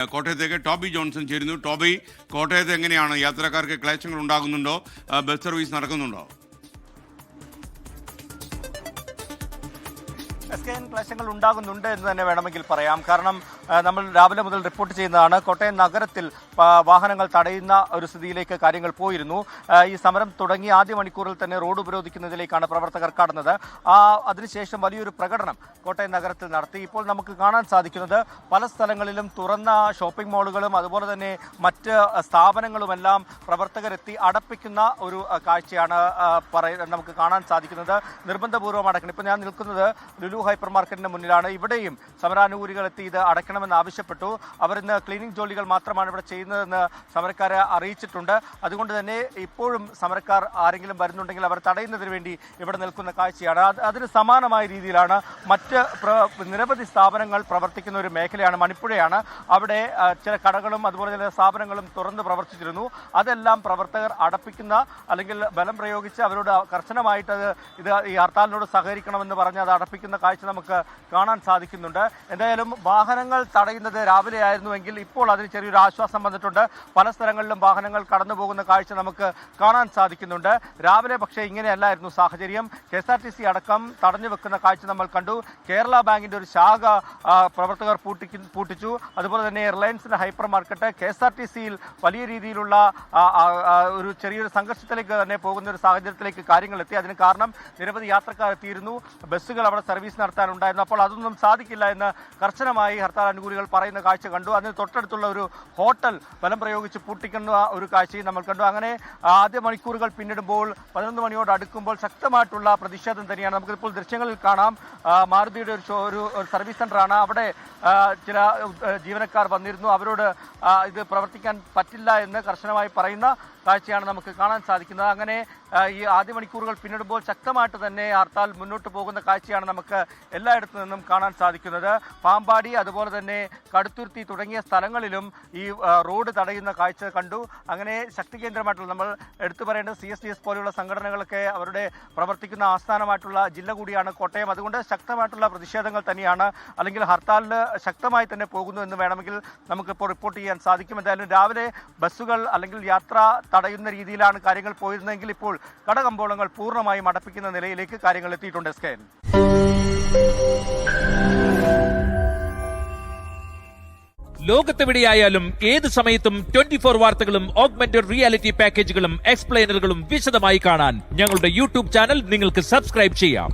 കോട്ടയത്തേക്ക് Toby Johnson ചേരുന്നു. Toby, കോട്ടയത്ത് എങ്ങനെയാണ് യാത്രക്കാർക്ക് ക്ലേശങ്ങൾ ഉണ്ടാകുന്നുണ്ടോ? ബസ് സർവീസ് നടക്കുന്നുണ്ടോ? ക്ലേശങ്ങൾ ഉണ്ടാകുന്നുണ്ട് എന്ന് തന്നെ വേണമെങ്കിൽ പറയാം. കാരണം നമ്മൾ രാവിലെ മുതൽ റിപ്പോർട്ട് ചെയ്യുന്നതാണ്, കോട്ടയം നഗരത്തിൽ വാഹനങ്ങൾ തടയുന്ന ഒരു സ്ഥിതിയിലേക്ക് കാര്യങ്ങൾ പോയിരുന്നു. ഈ സമരം തുടങ്ങി ആദ്യ മണിക്കൂറിൽ തന്നെ റോഡ് ഉപരോധിക്കുന്നതിലേക്കാണ് പ്രവർത്തകർ കടന്നത്. അതിനുശേഷം വലിയൊരു പ്രകടനം കോട്ടയം നഗരത്തിൽ നടത്തി. ഇപ്പോൾ നമുക്ക് കാണാൻ സാധിക്കുന്നത് പല സ്ഥലങ്ങളിലും തുറന്ന ഷോപ്പിംഗ് മാളുകളും അതുപോലെ തന്നെ മറ്റ് സ്ഥാപനങ്ങളുമെല്ലാം പ്രവർത്തകരെത്തി അടപ്പിക്കുന്ന ഒരു കാഴ്ചയാണ് നമുക്ക് കാണാൻ സാധിക്കുന്നത്. നിർബന്ധപൂർവ്വം അടക്കണം. ഇപ്പോൾ ഞാൻ നിൽക്കുന്നത് ലുലു ഹൈപ്പർ മാർക്കറ്റിന്റെ മുന്നിലാണ്. ഇവിടെയും സമരാനുകൂലികൾ എത്തി ഇത് അടയ്ക്കണമെന്ന് ആവശ്യപ്പെട്ടു. അവരിന്ന് ക്ലീനിംഗ് ജോലികൾ മാത്രമാണ് ഇവിടെ ചെയ്യുന്നതെന്ന് സമരക്കാരെ അറിയിച്ചിട്ടുണ്ട്. അതുകൊണ്ട് തന്നെ ഇപ്പോഴും സമരക്കാർ ആരെങ്കിലും വരുന്നുണ്ടെങ്കിൽ അവർ തടയുന്നതിന് വേണ്ടി ഇവിടെ നിൽക്കുന്ന കാഴ്ചയാണ്. അതിന് സമാനമായ രീതിയിലാണ് മറ്റ് നിരവധി സ്ഥാപനങ്ങൾ പ്രവർത്തിക്കുന്ന ഒരു മേഖലയാണ് മണിപ്പുഴയാണ്. അവിടെ ചില കടകളും അതുപോലെ ചില സ്ഥാപനങ്ങളും തുറന്ന് പ്രവർത്തിച്ചിരുന്നു. അതെല്ലാം പ്രവർത്തകർ അടപ്പിക്കുന്ന അല്ലെങ്കിൽ ബലം പ്രയോഗിച്ച് അവരോട് കർശനമായിട്ട് ഇത് ഈ ഹർത്താലിനോട് സഹകരിക്കണമെന്ന് പറഞ്ഞ് അത് അടപ്പിക്കുന്ന കാഴ്ച നമുക്ക് കാണാൻ സാധിക്കുന്നുണ്ട്. എന്തായാലും വാഹനങ്ങൾ തടയുന്നത് രാവിലെ ആയിരുന്നുവെങ്കിൽ ഇപ്പോൾ അതിന് ചെറിയൊരു ആശ്വാസം വന്നിട്ടുണ്ട്. പല സ്ഥലങ്ങളിലും വാഹനങ്ങൾ കടന്നു പോകുന്ന കാഴ്ച നമുക്ക് കാണാൻ സാധിക്കുന്നുണ്ട്. രാവിലെ പക്ഷേ ഇങ്ങനെയല്ലായിരുന്നു സാഹചര്യം. KSRTC അടക്കം തടഞ്ഞു വെക്കുന്ന കാഴ്ച നമ്മൾ കണ്ടു. കേരള ബാങ്കിന്റെ ഒരു ശാഖ പ്രവർത്തകർ പൂട്ടിച്ചു. അതുപോലെ തന്നെ റിലയൻസിന്റെ ഹൈപ്പർ മാർക്കറ്റ് KSRTCയിൽ വലിയ രീതിയിലുള്ള ഒരു ചെറിയൊരു സംഘർഷത്തിലേക്ക് തന്നെ പോകുന്ന ഒരു സാഹചര്യത്തിലേക്ക് കാര്യങ്ങൾ എത്തി. അതിന് കാരണം നിരവധി യാത്രക്കാർ എത്തിയിരുന്നു. ബസ്സുകൾ അവിടെ സർവീസ് നടത്താനുണ്ടായിരുന്നു. അപ്പോൾ അതൊന്നും സാധിക്കില്ല എന്ന് കർശനമായി ഹർത്താൽ അനുകൂലികൾ പറയുന്ന കാഴ്ച കണ്ടു. അതിന് തൊട്ടടുത്തുള്ള ഒരു ഹോട്ടൽ ബലം പ്രയോഗിച്ച് പൂട്ടിക്കുന്ന ഒരു കാഴ്ചയും നമ്മൾ കണ്ടു. അങ്ങനെ ആദ്യ മണിക്കൂറുകൾ പിന്നിടുമ്പോൾ 11 മണിയോട് അടുക്കുമ്പോൾ ശക്തമായിട്ടുള്ള പ്രതിഷേധം തന്നെയാണ്. നമുക്കിപ്പോൾ ദൃശ്യങ്ങളിൽ കാണാം. മാരുതിയുടെ ഒരു സർവീസ് സെന്ററാണ്. അവിടെ ചില ജീവനക്കാർ വന്നിരുന്നു. അവരോട് ഇത് പ്രവർത്തിക്കാൻ പറ്റില്ല എന്ന് കർശനമായി പറയുന്ന കാഴ്ചയാണ് നമുക്ക് കാണാൻ സാധിക്കുന്നത്. അങ്ങനെ ഈ ആദ്യ മണിക്കൂറുകൾ പിന്നിടുമ്പോൾ ശക്തമായിട്ട് തന്നെ ഹർത്താൽ മുന്നോട്ട് പോകുന്ന കാഴ്ചയാണ് നമുക്ക് എല്ലായിടത്തു നിന്നും കാണാൻ സാധിക്കുന്നത്. പാമ്പാടി അതുപോലെ തന്നെ കടുത്തുരുത്തി തുടങ്ങിയ സ്ഥലങ്ങളിലും ഈ റോഡ് തടയുന്ന കാഴ്ച കണ്ടു. അങ്ങനെ ശക്തി കേന്ദ്രമായിട്ടുള്ള നമ്മൾ എടുത്തു പറയേണ്ടത് CSDS പോലെയുള്ള സംഘടനകളൊക്കെ അവരുടെ പ്രവർത്തിക്കുന്ന ആസ്ഥാനമായിട്ടുള്ള ജില്ല കൂടിയാണ് കോട്ടയം. അതുകൊണ്ട് ശക്തമായിട്ടുള്ള പ്രതിഷേധങ്ങൾ തന്നെയാണ്, അല്ലെങ്കിൽ ഹർത്താലിന് ശക്തമായി തന്നെ പോകുന്നു എന്ന് വേണമെങ്കിൽ നമുക്കിപ്പോൾ റിപ്പോർട്ട് ചെയ്യാൻ സാധിക്കും. എന്തായാലും രാവിലെ ബസ്സുകൾ അല്ലെങ്കിൽ യാത്ര തടയുന്ന രീതിയിലാണ് കാര്യങ്ങൾ പോയിരുന്നെങ്കിൽ ഇപ്പോൾ കടകമ്പോളങ്ങൾ പൂർണ്ണമായും അടപ്പിക്കുന്ന നിലയിലേക്ക് കാര്യങ്ങൾ എത്തിയിട്ടുണ്ട്. സ്കൈൻ ലോകത്തെവിടെയായാലും ഏത് സമയത്തും 24 വാർത്തകളും ഓഗ്മെന്റഡ് റിയാലിറ്റി പാക്കേജുകളും എക്സ്പ്ലെയിനറുകളും വിശദമായി കാണാൻ ഞങ്ങളുടെ YouTube ചാനൽ നിങ്ങൾക്ക് സബ്സ്ക്രൈബ് ചെയ്യാം.